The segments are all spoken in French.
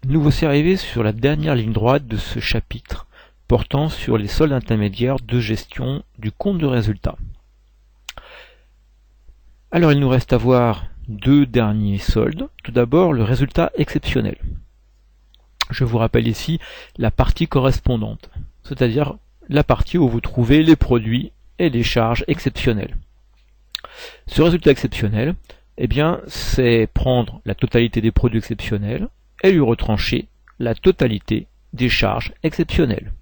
nous voici arrivés sur la dernière ligne droite de ce chapitre, portant sur les soldes intermédiaires de gestion du compte de résultat. Alors il nous reste à voir deux derniers soldes. Tout d'abord le résultat exceptionnel. Je vous rappelle ici la partie correspondante, c'est-à-dire la partie où vous trouvez les produits et les charges exceptionnelles. Ce résultat exceptionnel, eh bien, c'est prendre la totalité des produits exceptionnels et lui retrancher la totalité des charges exceptionnelles.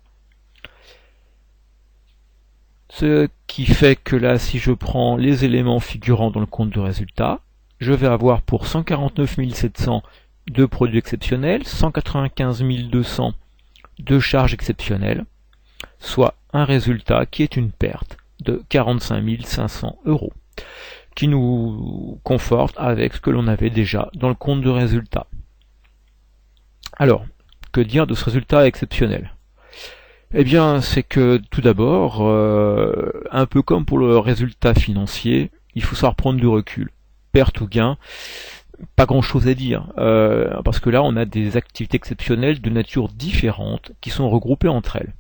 Ce qui fait que là, si je prends les éléments figurant dans le compte de résultat, je vais avoir pour 149 700 de produits exceptionnels, 195 200 de charges exceptionnelles, soit un résultat qui est une perte de 45 500 €, qui nous conforte avec ce que l'on avait déjà dans le compte de résultat. Alors, que dire de ce résultat exceptionnel ? Eh bien, c'est que tout d'abord, un peu comme pour le résultat financier, il faut savoir prendre du recul. Perte ou gain, pas grand chose à dire, parce que là on a des activités exceptionnelles de nature différente qui sont regroupées entre elles.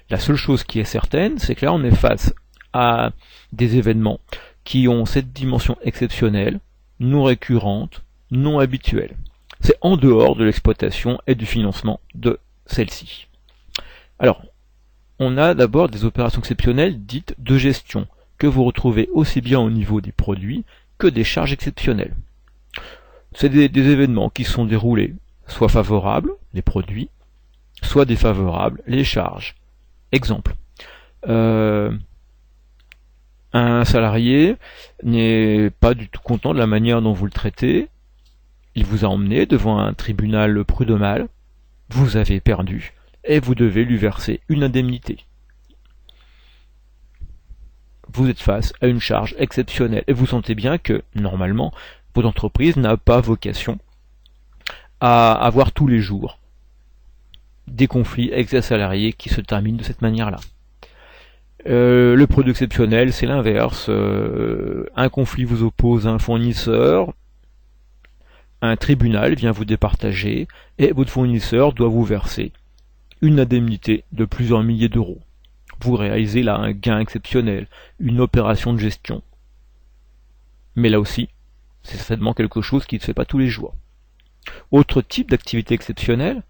La seule chose qui est certaine, c'est que là on est face à des événements qui ont cette dimension exceptionnelle, non récurrente, non habituelle. C'est en dehors de l'exploitation et du financement de celle-ci. Alors, on a d'abord des opérations exceptionnelles dites de gestion, que vous retrouvez aussi bien au niveau des produits que des charges exceptionnelles. C'est des événements qui sont déroulés soit favorables, les produits, soit défavorables, les charges. Exemple, un salarié n'est pas du tout content de la manière dont vous le traitez, il vous a emmené devant un tribunal prud'homal, vous avez perdu, et vous devez lui verser une indemnité. Vous êtes face à une charge exceptionnelle, et vous sentez bien que, normalement, votre entreprise n'a pas vocation à avoir tous les jours des conflits avec ses salariés qui se terminent de cette manière-là. Le produit exceptionnel, c'est l'inverse. Un conflit vous oppose à un fournisseur, un tribunal vient vous départager, et votre fournisseur doit vous verser une indemnité de plusieurs milliers d'euros. Vous réalisez là un gain exceptionnel, une opération de gestion. Mais là aussi, c'est certainement quelque chose qui ne se fait pas tous les jours. Autre type d'activité exceptionnelle,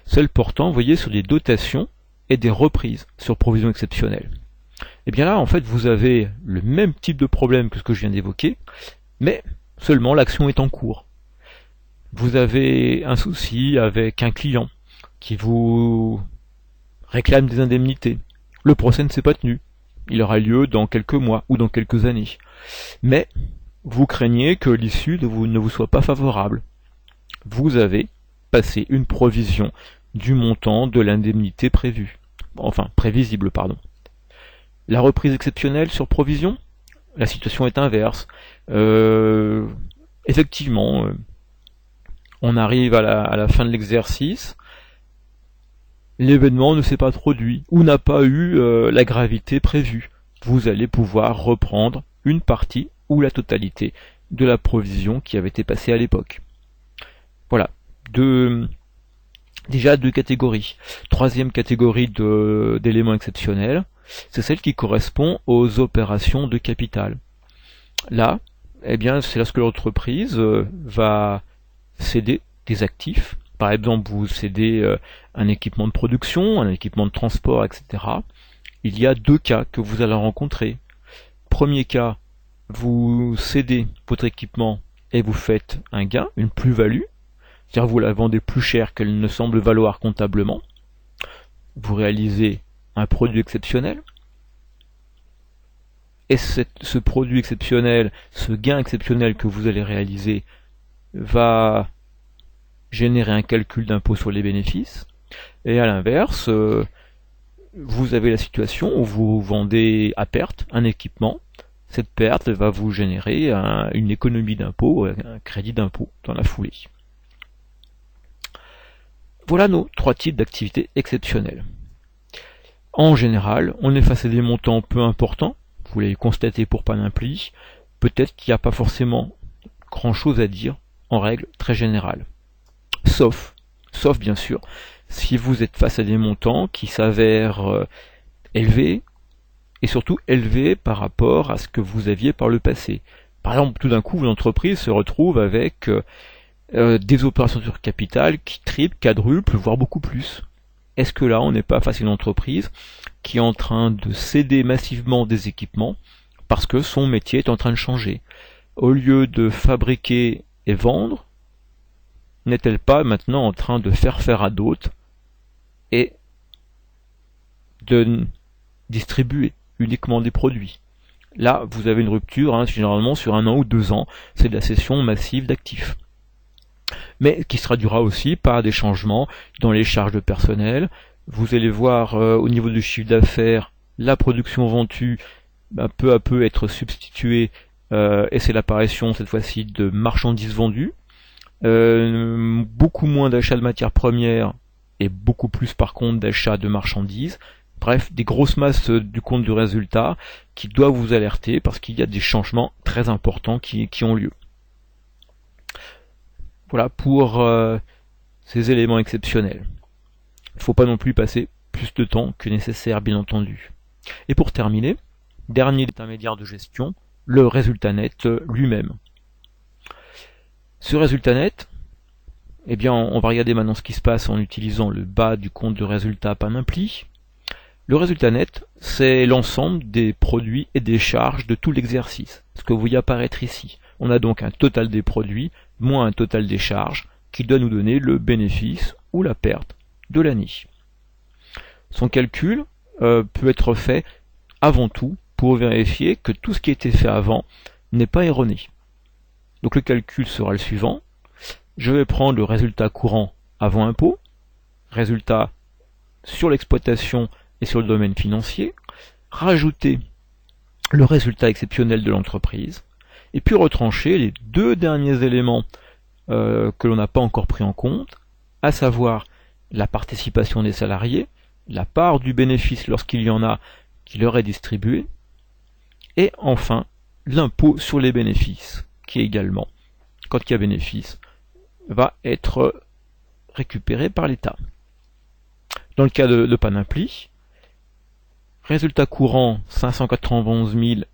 celle portant, vous voyez, sur des dotations et des reprises sur provisions exceptionnelles. Et bien là, en fait, vous avez le même type de problème que ce que je viens d'évoquer, mais seulement l'action est en cours. Vous avez un souci avec un client qui vous réclame des indemnités. Le procès ne s'est pas tenu. Il aura lieu dans quelques mois ou dans quelques années. Mais vous craignez que l'issue ne vous soit pas favorable. Vous avez passé une provision du montant de l'indemnité prévue. Enfin, prévisible, pardon. La reprise exceptionnelle sur provision, la situation est inverse. Effectivement, on arrive à la fin de l'exercice, l'événement ne s'est pas produit, ou n'a pas eu la gravité prévue. Vous allez pouvoir reprendre une partie ou la totalité de la provision qui avait été passée à l'époque. Voilà, déjà deux catégories. Troisième catégorie d'éléments exceptionnels, c'est celle qui correspond aux opérations de capital. Là, eh bien, c'est lorsque l'entreprise va céder des actifs. Par exemple, vous cédez un équipement de production, un équipement de transport, etc. Il y a deux cas que vous allez rencontrer. Premier cas, vous cédez votre équipement et vous faites un gain, une plus-value, c'est-à-dire vous la vendez plus cher qu'elle ne semble valoir comptablement. Vous réalisez un produit exceptionnel. Et ce produit exceptionnel, ce gain exceptionnel que vous allez réaliser, va générer un calcul d'impôt sur les bénéfices. Et à l'inverse, vous avez la situation où vous vendez à perte un équipement. Cette perte va vous générer une économie d'impôt, un crédit d'impôt dans la foulée. Voilà nos trois types d'activités exceptionnelles. En général, on est face à des montants peu importants, vous l'avez constaté pour Panampli, peut-être qu'il n'y a pas forcément grand chose à dire en règle très générale. Sauf sauf bien sûr si vous êtes face à des montants qui s'avèrent élevés, et surtout élevés par rapport à ce que vous aviez par le passé. Par exemple, tout d'un coup, votre entreprise se retrouve avec des opérations sur capital qui triplent, quadruplent, voire beaucoup plus. Est-ce que là, on n'est pas face à une entreprise qui est en train de céder massivement des équipements parce que son métier est en train de changer? Au lieu de fabriquer et vendre, n'est-elle pas maintenant en train de faire à d'autres et de distribuer uniquement des produits? Là, vous avez une rupture, généralement sur 1 an ou 2 ans, c'est de la cession massive d'actifs. Mais qui se traduira aussi par des changements dans les charges de personnel. Vous allez voir au niveau du chiffre d'affaires, la production vendue peu à peu être substituée, et c'est l'apparition cette fois-ci de marchandises vendues. Beaucoup moins d'achats de matières premières et beaucoup plus par contre d'achats de marchandises. Bref, des grosses masses du compte du résultat qui doivent vous alerter parce qu'il y a des changements très importants qui ont lieu. Voilà pour ces éléments exceptionnels. Il ne faut pas non plus passer plus de temps que nécessaire, bien entendu. Et pour terminer, dernier intermédiaire de gestion, le résultat net lui-même. Ce résultat net, eh bien, on va regarder maintenant ce qui se passe en utilisant le bas du compte de résultat Panampli. Le résultat net, c'est l'ensemble des produits et des charges de tout l'exercice, ce que vous voyez apparaître ici. On a donc un total des produits moins un total des charges qui doit nous donner le bénéfice ou la perte de l'année. Son calcul peut être fait avant tout pour vérifier que tout ce qui a été fait avant n'est pas erroné. Donc le calcul sera le suivant. Je vais prendre le résultat courant avant impôt, résultat sur l'exploitation et sur le domaine financier, rajouter le résultat exceptionnel de l'entreprise, et puis retrancher les 2 derniers éléments que l'on n'a pas encore pris en compte, à savoir la participation des salariés, la part du bénéfice lorsqu'il y en a qui leur est distribuée, et enfin l'impôt sur les bénéfices, qui également, quand il y a bénéfice, va être récupéré par l'État. Dans le cas de Panampli, résultat courant 591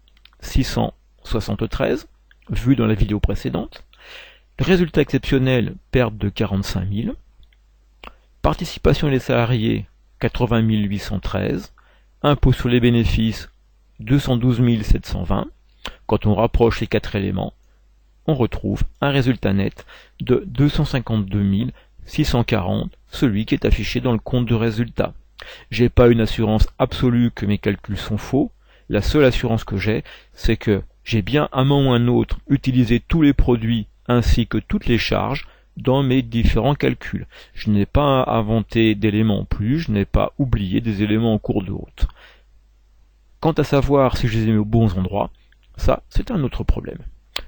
673, vu dans la vidéo précédente. Résultat exceptionnel, perte de 45 000. Participation des salariés, 80 813. Impôt sur les bénéfices, 212 720. Quand on rapproche les 4 éléments, on retrouve un résultat net de 252 640, celui qui est affiché dans le compte de résultat. J'ai pas une assurance absolue que mes calculs sont faux. La seule assurance que j'ai, c'est que j'ai bien à un moment ou un autre utilisé tous les produits ainsi que toutes les charges dans mes différents calculs. Je n'ai pas inventé d'éléments en plus, je n'ai pas oublié des éléments en cours de route. Quant à savoir si je les ai mis aux bons endroits, ça c'est un autre problème.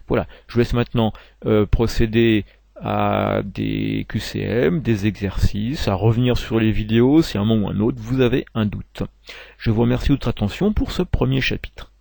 Voilà, je vous laisse maintenant procéder à des QCM, des exercices, à revenir sur les vidéos si à un moment ou un autre vous avez un doute. Je vous remercie de votre attention pour ce premier chapitre.